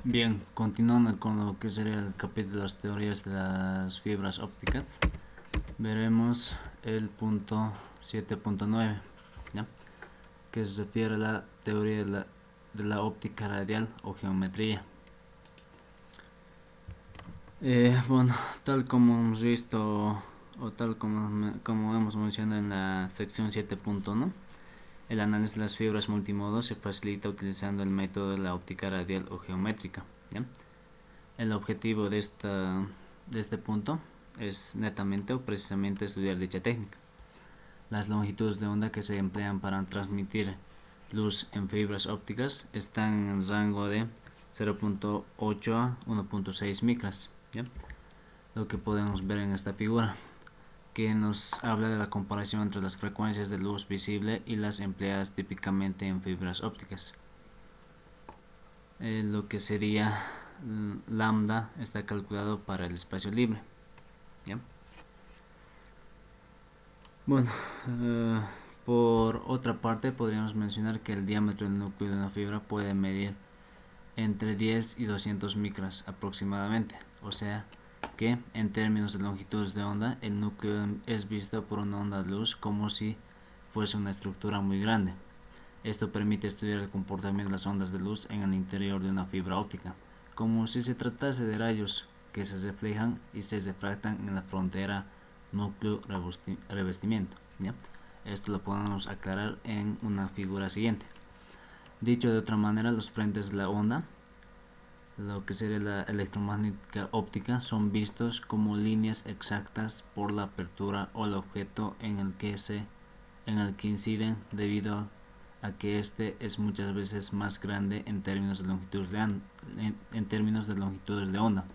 Bien, continuando con lo que sería el capítulo de las teorías de las fibras ópticas, veremos el punto 7.9, ¿ya? Que se refiere a la teoría de la óptica radial o geometría. Bueno, tal como hemos visto o tal como hemos mencionado en la sección 7.1, el análisis de las fibras multimodo se facilita utilizando el método de la óptica radial o geométrica, ¿ya? El objetivo de este punto es netamente o precisamente estudiar dicha técnica. Las longitudes de onda que se emplean para transmitir luz en fibras ópticas están en el rango de 0.8 a 1.6 micras, ¿ya? Lo que podemos ver en esta figura, que nos habla de la comparación entre las frecuencias de luz visible y las empleadas típicamente en fibras ópticas. Lo que sería lambda está calculado para el espacio libre, ¿ya? Bueno, por otra parte podríamos mencionar que el diámetro del núcleo de una fibra puede medir entre 10 y 200 micras aproximadamente, o sea que en términos de longitudes de onda el núcleo es visto por una onda de luz como si fuese una estructura muy grande. Esto permite estudiar el comportamiento de las ondas de luz en el interior de una fibra óptica, como si se tratase de rayos que se reflejan y se refractan en la frontera núcleo-revestimiento, ¿ya? Esto lo podemos aclarar en una figura siguiente. Dicho de otra manera, los frentes de la onda, lo que sería la electromagnética óptica, son vistos como líneas exactas por la apertura o el objeto en el que inciden, debido a que este es muchas veces más grande en términos de longitudes de onda,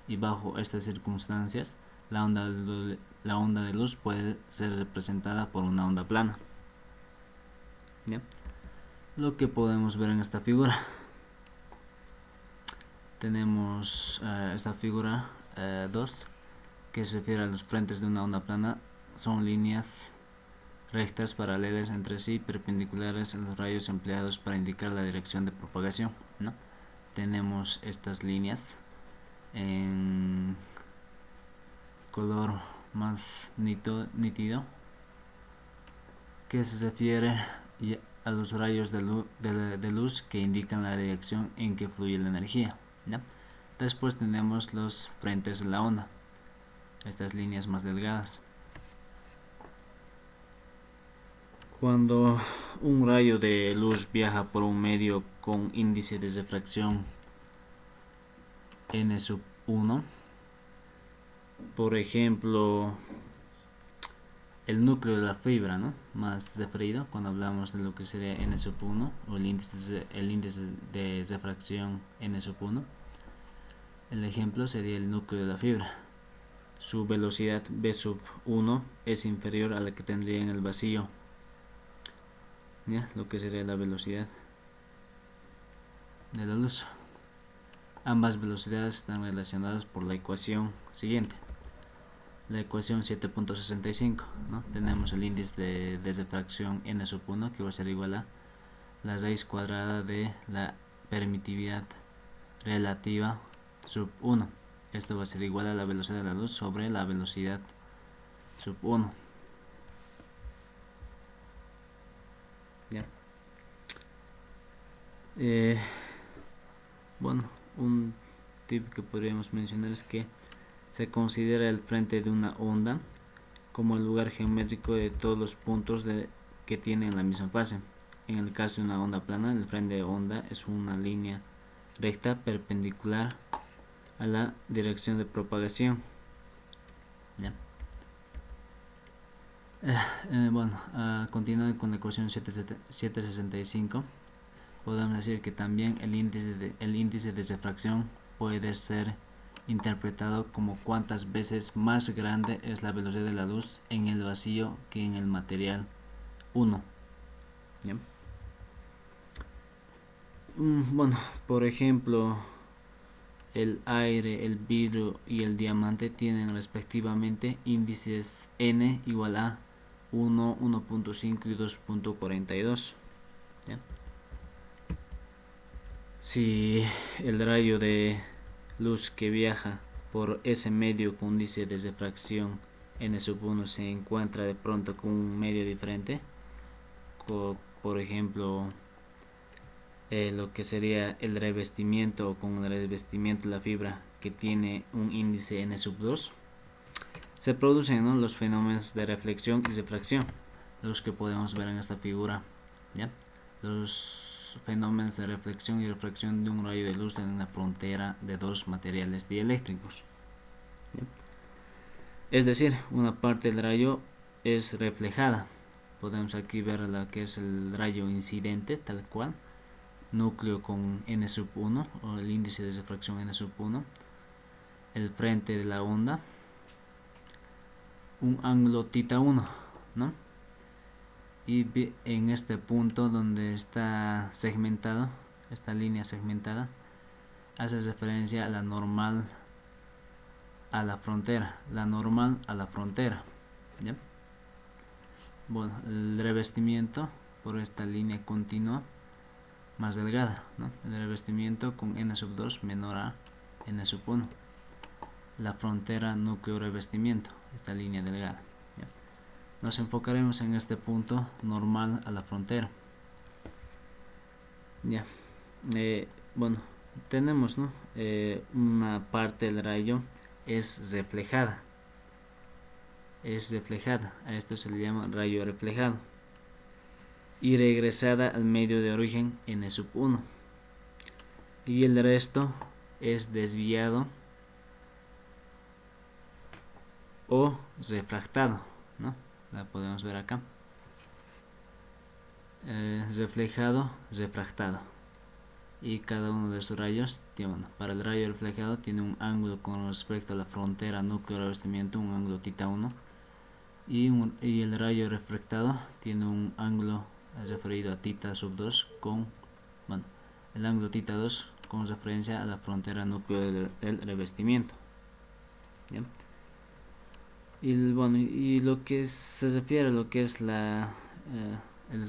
y bajo estas circunstancias la onda de luz puede ser representada por una onda plana, ¿ya? Lo que podemos ver en esta figura, tenemos esta figura 2, que se refiere a los frentes de una onda plana. Son líneas rectas paralelas entre sí, perpendiculares a los rayos empleados para indicar la dirección de propagación, ¿no? Tenemos estas líneas en color más nítido, que se refiere a los rayos de luz que indican la dirección en que fluye la energía, ¿ya? Después tenemos los frentes de la onda, estas líneas más delgadas. Cuando un rayo de luz viaja por un medio con índice de refracción n sub 1, por ejemplo el núcleo de la fibra, ¿no?, más referido cuando hablamos de lo que sería n sub 1 o el índice de refracción n sub 1, el ejemplo sería el núcleo de la fibra. Su velocidad v sub 1 es inferior a la que tendría en el vacío, ¿ya?, lo que sería la velocidad de la luz. Ambas velocidades están relacionadas por la ecuación siguiente, la ecuación 7.65, ¿no? Tenemos el índice de refracción n sub 1, que va a ser igual a la raíz cuadrada de la permitividad relativa sub 1. Esto va a ser igual a la velocidad de la luz sobre la velocidad sub 1. ¿Ya? Bueno, un tip que podríamos mencionar es que se considera el frente de una onda como el lugar geométrico de todos los puntos que tienen la misma fase. En el caso de una onda plana, el frente de onda es una línea recta perpendicular a la dirección de propagación, ¿ya? Bueno, continuando con la ecuación 765, podemos decir que también el índice de refracción puede ser interpretado como cuántas veces más grande es la velocidad de la luz en el vacío que en el material 1, ¿ya? Bueno, por ejemplo, el aire, el vidrio y el diamante tienen respectivamente índices n igual a 1, 1.5 y 2.42, ¿ya? Si el rayo de luz que viaja por ese medio con índice de refracción n/1 se encuentra de pronto con un medio diferente, por ejemplo lo que sería el revestimiento, o con el revestimiento de la fibra que tiene un índice n/2, se producen, ¿no?, los fenómenos de reflexión y refracción, los que podemos ver en esta figura, ¿ya? Los fenómenos de reflexión y refracción de un rayo de luz en la frontera de dos materiales dieléctricos, ¿ya? Es decir, una parte del rayo es reflejada. Podemos aquí ver lo que es el rayo incidente, tal cual, núcleo con n/1 o el índice de refracción n/1, el frente de la onda, un ángulo θ1, ¿no? Y en este punto donde está segmentado, esta línea segmentada, hace referencia a la normal a la frontera, ¿ya? Bueno, el revestimiento por esta línea continua más delgada, ¿no? El revestimiento con n/2 menor a n/1, la frontera núcleo revestimiento, esta línea delgada, ¿ya? Nos enfocaremos en este punto normal a la frontera, ya. Bueno, tenemos, ¿no?, una parte del rayo es reflejada, a esto se le llama rayo reflejado, y regresada al medio de origen n/1, y el resto es desviado o refractado, ¿no? La podemos ver acá, reflejado, refractado, y cada uno de estos rayos tiene, bueno, para el rayo reflejado tiene un ángulo con respecto a la frontera núcleo revestimiento, un ángulo θ1, y el rayo refractado tiene un ángulo referido a θ2 con, bueno, el ángulo θ2 con referencia a la frontera núcleo del revestimiento, ¿ya? Y bueno, y lo que se refiere a lo que es el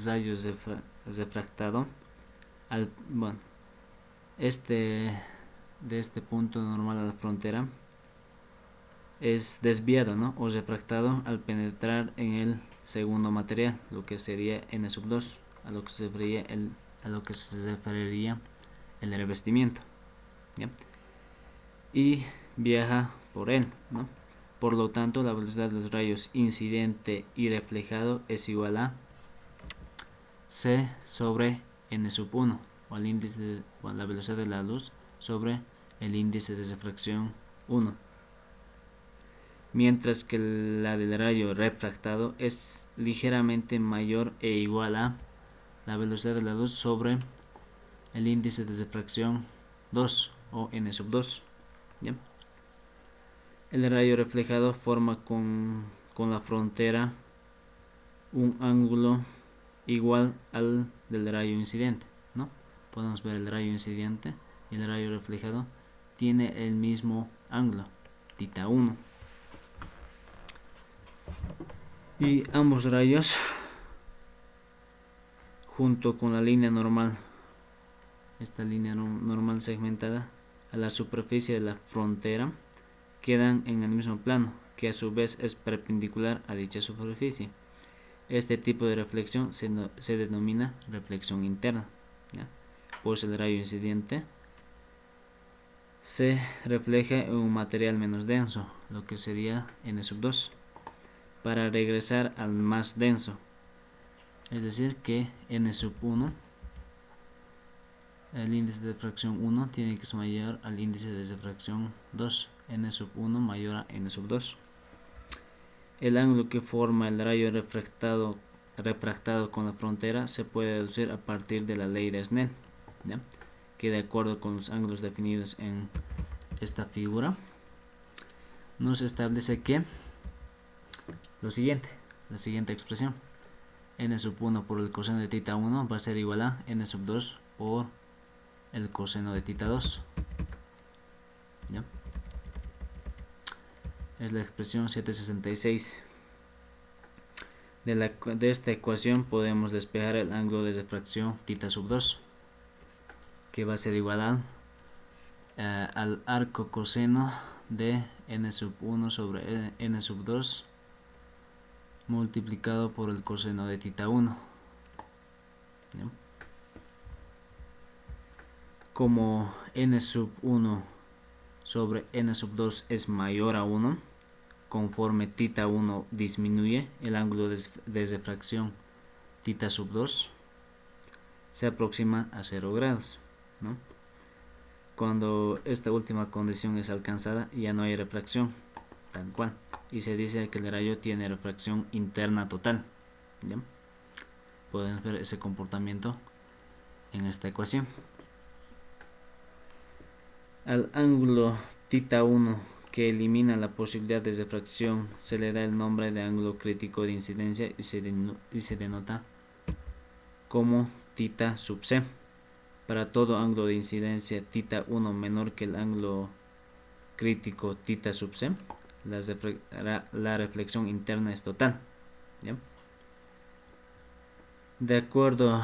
rayo refractado, bueno, de este punto normal a la frontera es desviado, ¿no?, o refractado al penetrar en el segundo material, lo que sería n/2, a lo que se referiría el revestimiento, ¿ya? Y viaja por él, ¿no? Por lo tanto, la velocidad de los rayos incidente y reflejado es igual a c sobre n/1, o el índice la velocidad de la luz sobre el índice de refracción 1, mientras que la del rayo refractado es ligeramente mayor e igual a la velocidad de la luz sobre el índice de refracción 2, o n/2, ¿ya? El rayo reflejado forma con la frontera un ángulo igual al del rayo incidente, ¿no? Podemos ver el rayo incidente y el rayo reflejado tiene el mismo ángulo, θ1, y ambos rayos, junto con la línea normal, esta línea normal segmentada a la superficie de la frontera, quedan en el mismo plano, que a su vez es perpendicular a dicha superficie. Este tipo de reflexión se denomina reflexión interna, ¿ya? Pues el rayo incidente se refleja en un material menos denso, lo que sería n/2, para regresar al más denso, es decir que n/1, el índice de refracción 1 tiene que ser mayor al índice de refracción 2, n/1 mayor a n/2. El ángulo que forma el rayo refractado con la frontera se puede deducir a partir de la ley de Snell, ¿ya?, que de acuerdo con los ángulos definidos en esta figura nos establece que la siguiente expresión, n/1 por el coseno de θ1 va a ser igual a n/2 por el coseno de θ2, ¿ya? Es la expresión 766. De esta ecuación podemos despejar el ángulo de refracción θ2. que va a ser igual al arco coseno de n sub 1 sobre n sub 2 multiplicado por el coseno de tita 1. ¿Ya? Como n sub 1 sobre n sub 2 es mayor a 1, conforme tita 1 disminuye, el ángulo de refracción tita sub 2 se aproxima a 0 grados, ¿no? Cuando esta última condición es alcanzada, ya no hay refracción, tal cual, y se dice que el rayo tiene refracción interna total. ¿Ya? Pueden ver ese comportamiento en esta ecuación. Al ángulo tita 1 que elimina la posibilidad de refracción se le da el nombre de ángulo crítico de incidencia y se denota como tita sub c. Para todo ángulo de incidencia tita 1 menor que el ángulo crítico tita sub c, la reflexión interna es total. ¿Ya? De acuerdo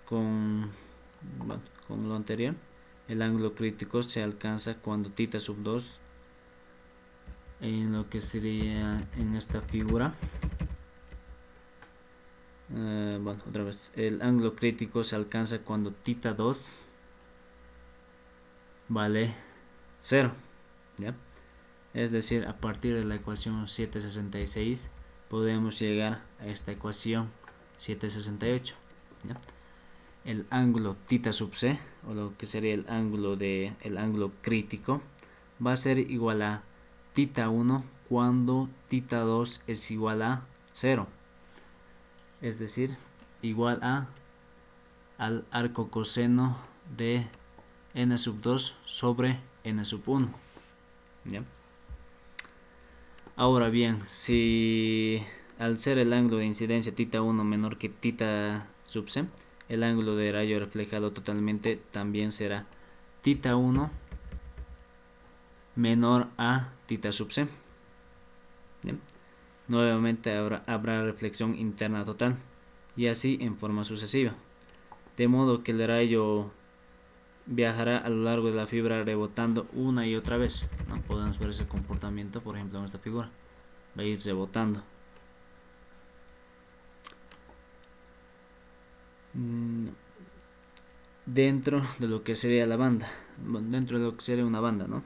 con lo anterior, el ángulo crítico se alcanza cuando tita sub 2, en lo que sería en esta figura, otra vez, el ángulo crítico se alcanza cuando tita 2 vale 0. ¿Ya? Es decir, a partir de la ecuación 766 podemos llegar a esta ecuación 768. ¿Ya? El ángulo tita sub c, o lo que sería el ángulo crítico, va a ser igual a tita 1 cuando tita 2 es igual a 0. Es decir, igual al arco coseno de n sub 2 sobre n sub 1. ¿Ya? Ahora bien, si al ser el ángulo de incidencia tita 1 menor que tita sub c, el ángulo de rayo reflejado totalmente también será tita 1 menor a tita sub c. ¿Bien? Nuevamente habrá reflexión interna total, y así en forma sucesiva, de modo que el rayo viajará a lo largo de la fibra rebotando una y otra vez, ¿no? Podemos ver ese comportamiento, por ejemplo, en esta figura. Va a ir rebotando. Dentro de lo que sería la banda, dentro de lo que sería una banda, ¿no?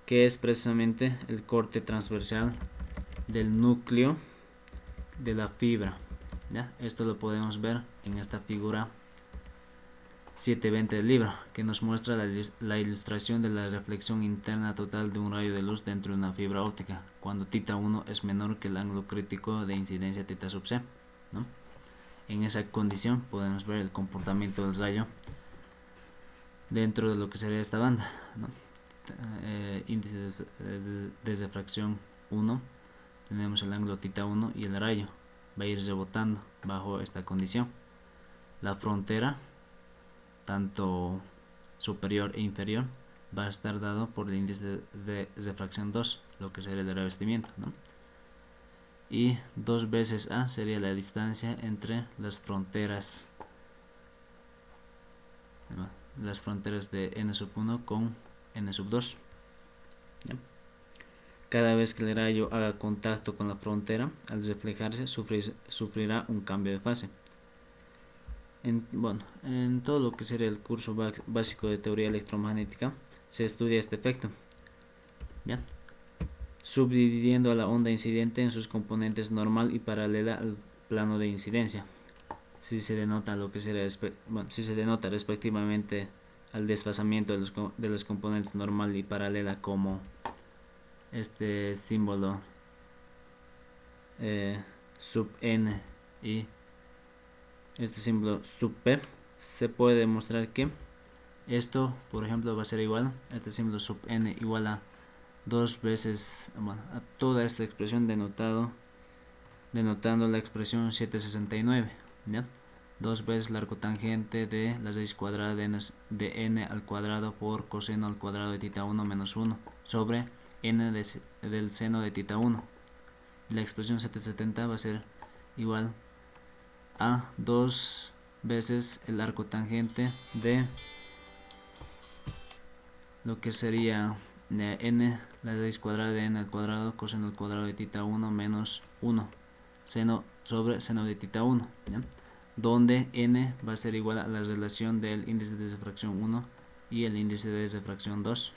Que es precisamente el corte transversal del núcleo de la fibra. ¿Ya? Esto lo podemos ver en esta figura 720 del libro, que nos muestra la ilustración de la reflexión interna total de un rayo de luz dentro de una fibra óptica, cuando tita 1 es menor que el ángulo crítico de incidencia tita sub c, ¿no? En esa condición podemos ver el comportamiento del rayo dentro de lo que sería esta banda, ¿no? Índice de refracción 1, tenemos el ángulo tita 1 y el rayo va a ir rebotando bajo esta condición. La frontera, tanto superior e inferior, va a estar dado por el índice de refracción 2, lo que sería el revestimiento, ¿no? Y 2 veces A sería la distancia entre las fronteras, ¿no? Las fronteras de n sub 1 con n sub 2. ¿Ya? Cada vez que el rayo haga contacto con la frontera, al reflejarse sufrirá un cambio de fase. En todo lo que sería el curso básico de teoría electromagnética se estudia este efecto, ¿ya? Subdividiendo a la onda incidente en sus componentes normal y paralela al plano de incidencia. Si se denota respectivamente al desfasamiento de los componentes normal y paralela como este símbolo sub n y este símbolo sub p, se puede demostrar que esto, por ejemplo, va a ser igual, este símbolo sub n igual a 2 veces, a toda esta expresión denotando la expresión 769, ¿ya? 2 veces la arcotangente de la raíz cuadrada de n al cuadrado por coseno al cuadrado de tita 1 menos 1 sobre n del seno de tita 1. La expresión 770 va a ser igual a 2 veces el arcotangente de lo que sería n, la raíz cuadrada de n al cuadrado, coseno al cuadrado de θ 1 menos 1, seno sobre seno de θ 1, ¿ya? Donde n va a ser igual a la relación del índice de desfracción 1 y el índice de desfracción 2.